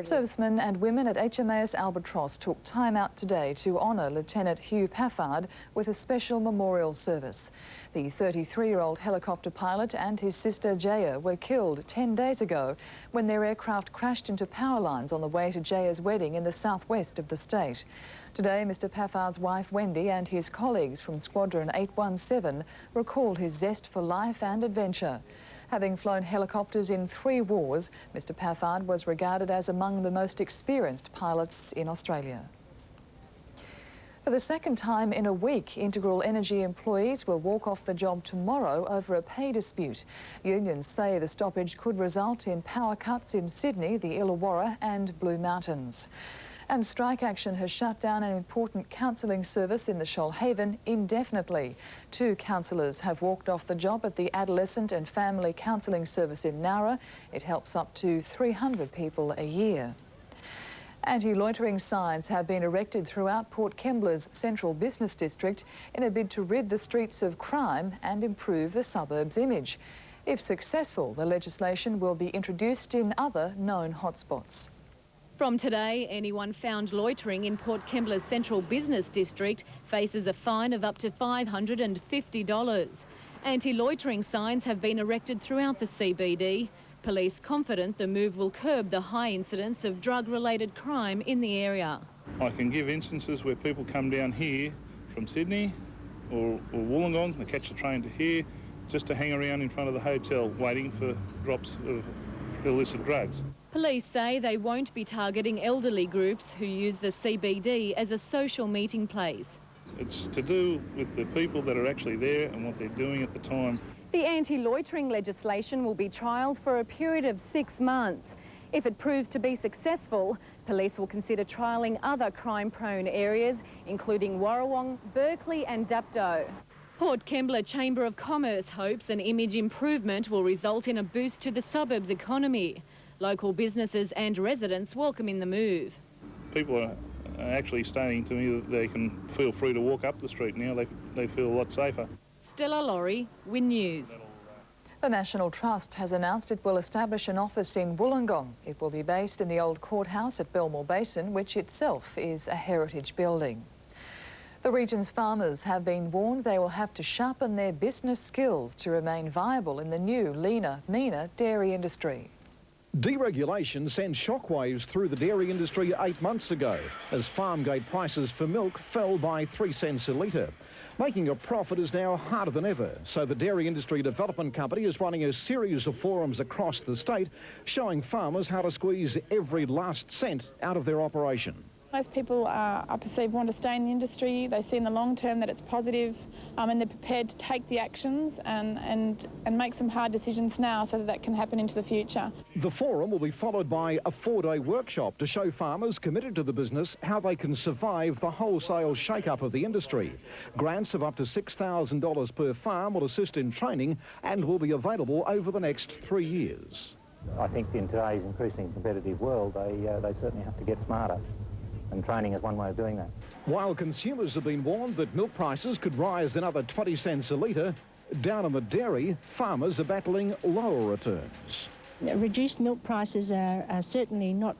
Servicemen and women at HMAS Albatross took time out today to honour Lieutenant Hugh Paffard with a special memorial service. The 33-year-old helicopter pilot and his sister Jaya were killed 10 days ago when their aircraft crashed into power lines on the way to Jaya's wedding in the southwest of the state. Today, Mr Paffard's wife Wendy and his colleagues from Squadron 817 recalled his zest for life and adventure. Having flown helicopters in 3 wars, Mr Paffard was regarded as among the most experienced pilots in Australia. For the second time in a week, Integral Energy employees will walk off the job tomorrow over a pay dispute. Unions say the stoppage could result in power cuts in Sydney, the Illawarra and Blue Mountains. And strike action has shut down an important counselling service in the Shoalhaven indefinitely. 2 counsellors have walked off the job at the Adolescent and Family Counselling Service in Nowra. It helps up to 300 people a year. Anti-loitering signs have been erected throughout Port Kembla's central business district in a bid to rid the streets of crime and improve the suburb's image. If successful, the legislation will be introduced in other known hotspots. From today, anyone found loitering in Port Kembla's central business district faces a fine of up to $550. Anti-loitering signs have been erected throughout the CBD. Police confident the move will curb the high incidence of drug-related crime in the area. I can give instances where people come down here from Sydney or Wollongong, they catch the train to here just to hang around in front of the hotel waiting for drops of illicit drugs. Police say they won't be targeting elderly groups who use the CBD as a social meeting place. It's to do with the people that are actually there and what they're doing at the time. The anti-loitering legislation will be trialled for a period of 6 months. If it proves to be successful, police will consider trialling other crime-prone areas, including Warrawong, Berkeley and Dapto. Port Kembla Chamber of Commerce hopes an image improvement will result in a boost to the suburb's economy. Local businesses and residents welcome in the move. People are actually stating to me that they can feel free to walk up the street now. They feel a lot safer. Stella Laurie, Win News. The National Trust has announced it will establish an office in Wollongong. It will be based in the old courthouse at Belmore Basin, which itself is a heritage building. The region's farmers have been warned they will have to sharpen their business skills to remain viable in the new, leaner, meaner dairy industry. Deregulation sent shockwaves through the dairy industry 8 months ago as farm gate prices for milk fell by 3 cents a litre. Making a profit is now harder than ever, so the Dairy Industry Development Company is running a series of forums across the state showing farmers how to squeeze every last cent out of their operation. Most people, I perceive, want to stay in the industry. They see in the long term that it's positive and they're prepared to take the actions and make some hard decisions now so that can happen into the future. The forum will be followed by a 4-day workshop to show farmers committed to the business how they can survive the wholesale shake-up of the industry. Grants of up to $6,000 per farm will assist in training and will be available over the next 3 years. I think in today's increasingly competitive world, they certainly have to get smarter. And training is one way of doing that. While consumers have been warned that milk prices could rise another 20 cents a litre, down in the dairy, farmers are battling lower returns. Reduced milk prices are certainly not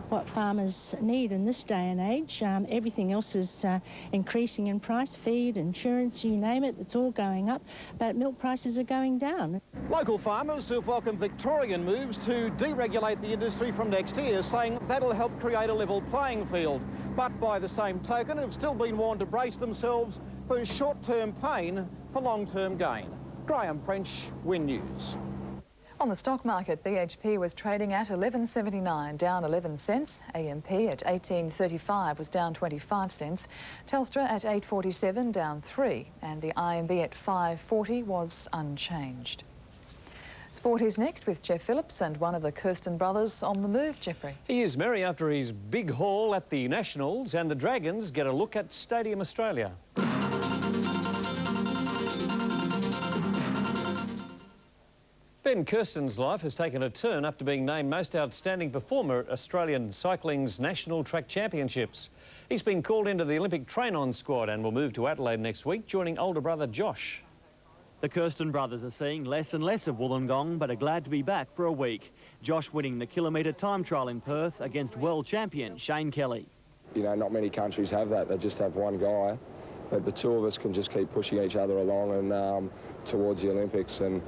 what farmers need in this day and age. Everything else is increasing in price, feed, insurance, you name it, it's all going up, but milk prices are going down. Local farmers have welcomed Victorian moves to deregulate the industry from next year, saying that'll help create a level playing field. But by the same token, have still been warned to brace themselves for short-term pain for long-term gain. Graham French, Win News. On the stock market, BHP was trading at $11.79, down 11 cents. AMP at $18.35 was down 25 cents. Telstra at $8.47, down 3. And the IMB at $5.40 was unchanged. Sport is next with Jeff Phillips and one of the Kirsten brothers on the move, Jeffrey. He is, Mary, after his big haul at the Nationals, and the Dragons get a look at Stadium Australia. Ben Kirsten's life has taken a turn after being named Most Outstanding Performer at Australian Cycling's National Track Championships. He's been called into the Olympic train-on squad and will move to Adelaide next week, joining older brother Josh. The Kirsten brothers are seeing less and less of Wollongong, but are glad to be back for a week. Josh winning the kilometre time trial in Perth against world champion Shane Kelly. You know, not many countries have that. They just have one guy. But the two of us can just keep pushing each other along and towards the Olympics. And,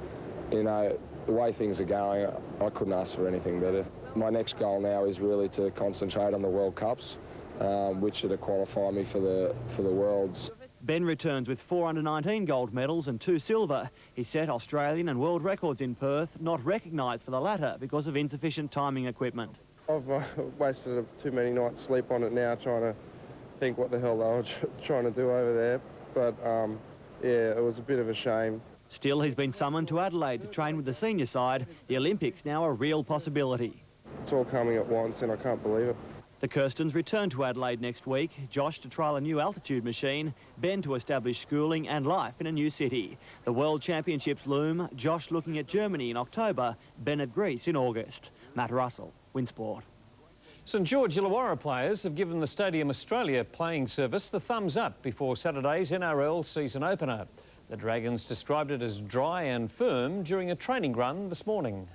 you know, the way things are going, I couldn't ask for anything better. My next goal now is really to concentrate on the World Cups, which are to qualify me for the Worlds. Ben returns with 4 under-19 gold medals and 2 silver. He set Australian and world records in Perth, not recognised for the latter because of insufficient timing equipment. I've wasted too many nights sleep on it now, trying to think what the hell they were trying to do over there. But, yeah, it was a bit of a shame. Still, he's been summoned to Adelaide to train with the senior side. The Olympics now a real possibility. It's all coming at once and I can't believe it. The Kirstens return to Adelaide next week, Josh to trial a new altitude machine, Ben to establish schooling and life in a new city. The World Championships loom, Josh looking at Germany in October, Ben at Greece in August. Matt Russell, Winsport. St George Illawarra players have given the Stadium Australia playing service the thumbs up before Saturday's NRL season opener. The Dragons described it as dry and firm during a training run this morning.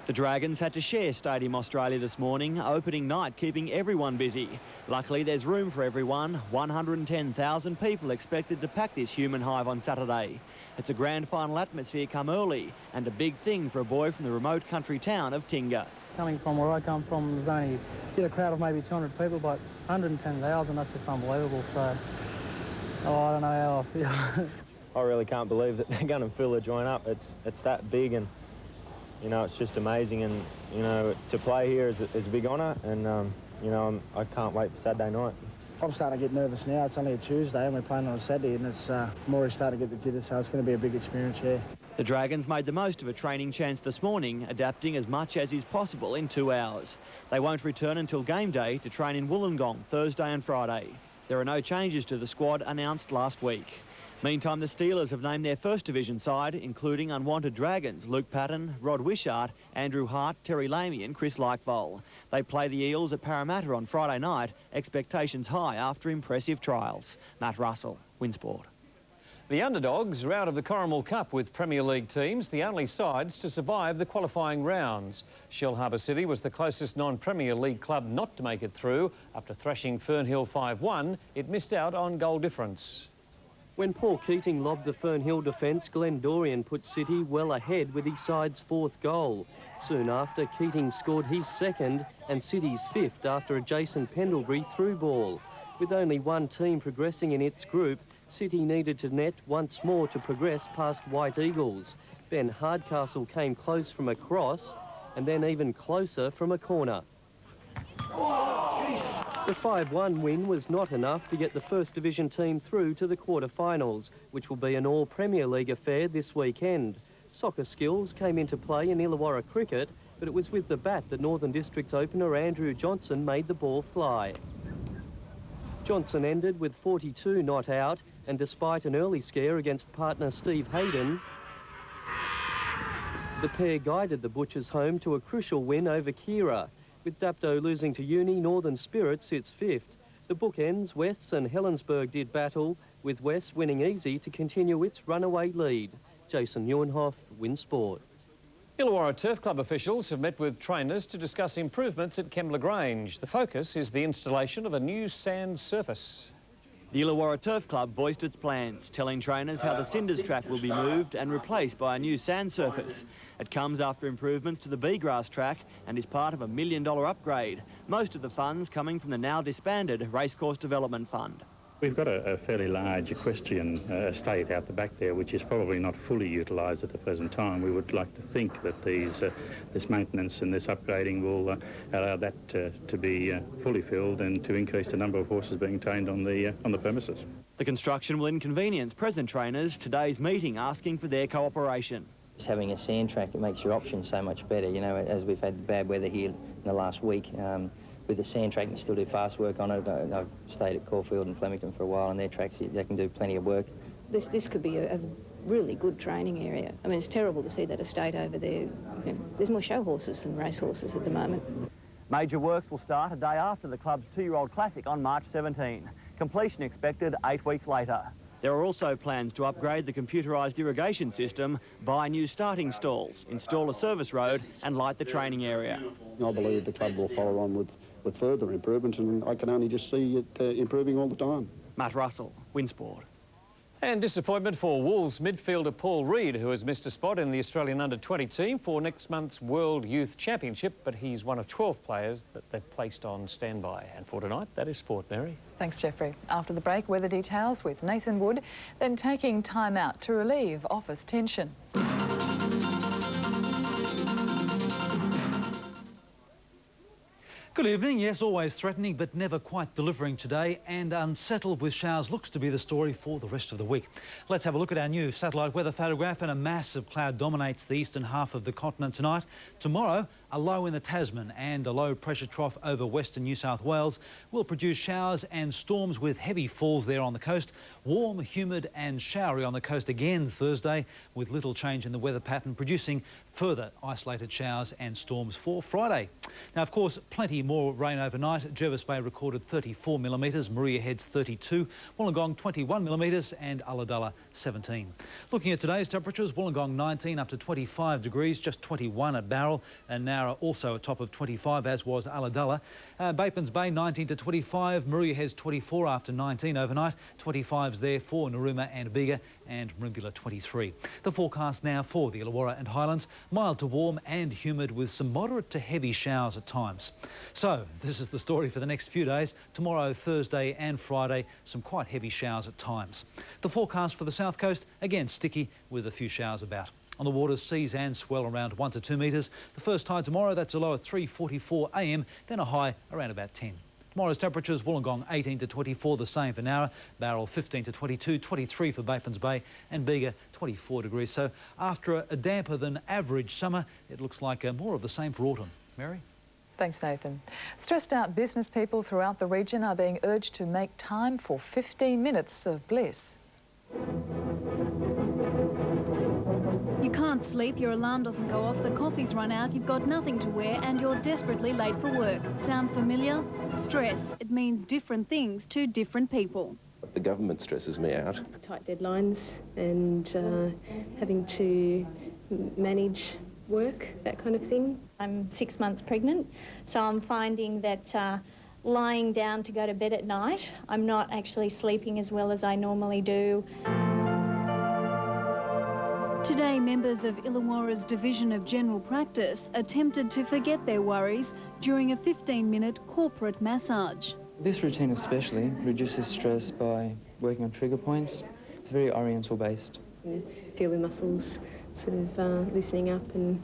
The Dragons had to share Stadium Australia this morning, opening night keeping everyone busy. Luckily, there's room for everyone. 110,000 people expected to pack this human hive on Saturday. It's a grand final atmosphere come early and a big thing for a boy from the remote country town of Tingha. Coming from where I come from, there's only a crowd of maybe 200 people, but 110,000, that's just unbelievable. So, I don't know how I feel. I really can't believe that they're going to fill the joint up. It's that big, and you know, it's just amazing. And you know, to play here is a big honour, and you know, I can't wait for Saturday night. I'm starting to get nervous now. It's only a Tuesday and we're playing on a Saturday, and it's more starting to get the jitters, so it's going to be a big experience here. The Dragons made the most of a training chance this morning, adapting as much as is possible in 2 hours. They won't return until game day to train in Wollongong Thursday and Friday. There are no changes to the squad announced last week. Meantime, the Steelers have named their First Division side, including unwanted Dragons Luke Patton, Rod Wishart, Andrew Hart, Terry Lamey and Chris Likebowl. They play the Eels at Parramatta on Friday night, expectations high after impressive trials. Matt Russell, Winsport. The Underdogs are out of the Corrimal Cup with Premier League teams, the only sides to survive the qualifying rounds. Shellharbour City was the closest non-Premier League club not to make it through. After thrashing Fernhill 5-1, it missed out on goal difference. When Paul Keating lobbed the Fernhill defence, Glenn Dorian put City well ahead with his side's 4th goal. Soon after, Keating scored his 2nd and City's 5th after a Jason Pendlebury through ball. With only one team progressing in its group, City needed to net once more to progress past White Eagles. Ben Hardcastle came close from a cross and then even closer from a corner. The 5-1 win was not enough to get the First Division team through to the quarter-finals, which will be an all-Premier League affair this weekend. Soccer skills came into play in Illawarra cricket, but it was with the bat that Northern District's opener Andrew Johnson made the ball fly. Johnson ended with 42 not out, and despite an early scare against partner Steve Hayden, the pair guided the Butchers home to a crucial win over Kira. With Dapto losing to Uni, Northern Spirit sits 5th. The bookends, Wests and Helensburgh did battle, with West winning easy to continue its runaway lead. Jason Neuenhoff, Winsport. Illawarra Turf Club officials have met with trainers to discuss improvements at Kembla Grange. The focus is the installation of a new sand surface. The Illawarra Turf Club voiced its plans, telling trainers how the Cinders track will be moved and replaced by a new sand surface. It comes after improvements to the B-grass track and is part of a $1 million upgrade, most of the funds coming from the now disbanded Racecourse Development Fund. We've got a fairly large equestrian estate out the back there, which is probably not fully utilised at the present time. We would like to think that this maintenance and this upgrading will allow that to be fully filled and to increase the number of horses being trained on the premises. The construction will inconvenience present trainers. Today's meeting asking for their cooperation. Just having a sand track, it makes your options so much better. You know, as we've had bad weather here in the last week. With the sand track, they still do fast work on it. I've stayed at Caulfield and Flemington for a while, and their tracks, they can do plenty of work. This could be a really good training area. I mean, it's terrible to see that estate over there. You know, there's more show horses than race horses at the moment. Major works will start a day after the club's 2-year-old classic on March 17. Completion expected 8 weeks later. There are also plans to upgrade the computerised irrigation system, buy new starting stalls, install a service road and light the training area. I believe the club will follow on with further improvement, and I can only just see it improving all the time. Matt Russell, Winsport. And disappointment for Wolves midfielder Paul Reed, who has missed a spot in the Australian under-20 team for next month's World Youth Championship, but he's one of 12 players that they've placed on standby. And for tonight, that is sport, Mary. Thanks, Jeffrey. After the break, weather details with Nathan Wood, then taking time out to relieve office tension. Good evening. Yes, always threatening but never quite delivering today, and unsettled with showers looks to be the story for the rest of the week. Let's have a look at our new satellite weather photograph, and a massive cloud dominates the eastern half of the continent tonight. Tomorrow, a low in the Tasman and a low pressure trough over western New South Wales will produce showers and storms with heavy falls there on the coast. Warm, humid and showery on the coast again Thursday, with little change in the weather pattern, producing further isolated showers and storms for Friday. Now, of course, plenty more rain overnight. Jervis Bay recorded 34 millimetres, Maria Heads 32, Wollongong 21 millimetres and Ulladulla 17. Looking at today's temperatures, Wollongong 19 up to 25 degrees, just 21 at Barrel, and Nowra also a top of 25, as was Ulladulla. Batemans Bay 19 to 25, Maria Heads 24 after 19 overnight, 25s there for Narooma and Bega, and Merimbula 23. The forecast now for the Illawarra and Highlands, mild to warm and humid with some moderate to heavy showers at times. So this is the story for the next few days. Tomorrow, Thursday and Friday, some quite heavy showers at times. The forecast for the south coast, again sticky with a few showers about. On the waters, seas and swell around 1 to 2 metres. The first tide tomorrow, that's a low at 3:44 a.m, then a high around about 10. Tomorrow's temperatures, Wollongong 18 to 24, the same for Nowra, Barrel 15 to 22, 23 for Batemans Bay, and Bega 24 degrees. So after a damper than average summer, it looks like more of the same for autumn. Mary? Thanks, Nathan. Stressed out business people throughout the region are being urged to make time for 15 minutes of bliss. You can't sleep, your alarm doesn't go off, the coffee's run out, you've got nothing to wear and you're desperately late for work. Sound familiar? Stress. It means different things to different people. The government stresses me out. Tight deadlines and having to manage work, that kind of thing. I'm 6 months pregnant, so I'm finding that lying down to go to bed at night, I'm not actually sleeping as well as I normally do. Today, members of Illawarra's Division of General Practice attempted to forget their worries during a 15-minute corporate massage. This routine especially reduces stress by working on trigger points. It's very oriental based. Feel the muscles sort of loosening up and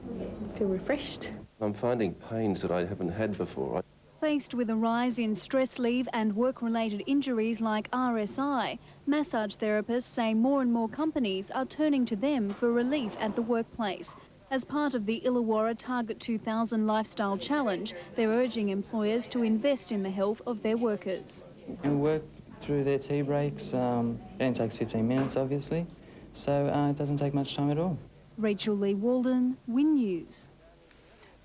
feel refreshed. I'm finding pains that I haven't had before. Faced with a rise in stress leave and work-related injuries like RSI, massage therapists say more and more companies are turning to them for relief at the workplace. As part of the Illawarra Target 2000 Lifestyle Challenge, they're urging employers to invest in the health of their workers. And we work through their tea breaks. It only takes 15 minutes, obviously, so it doesn't take much time at all. Rachel Lee Walden, Win News.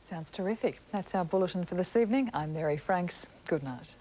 Sounds terrific. That's our bulletin for this evening. I'm Mary Franks. Good night.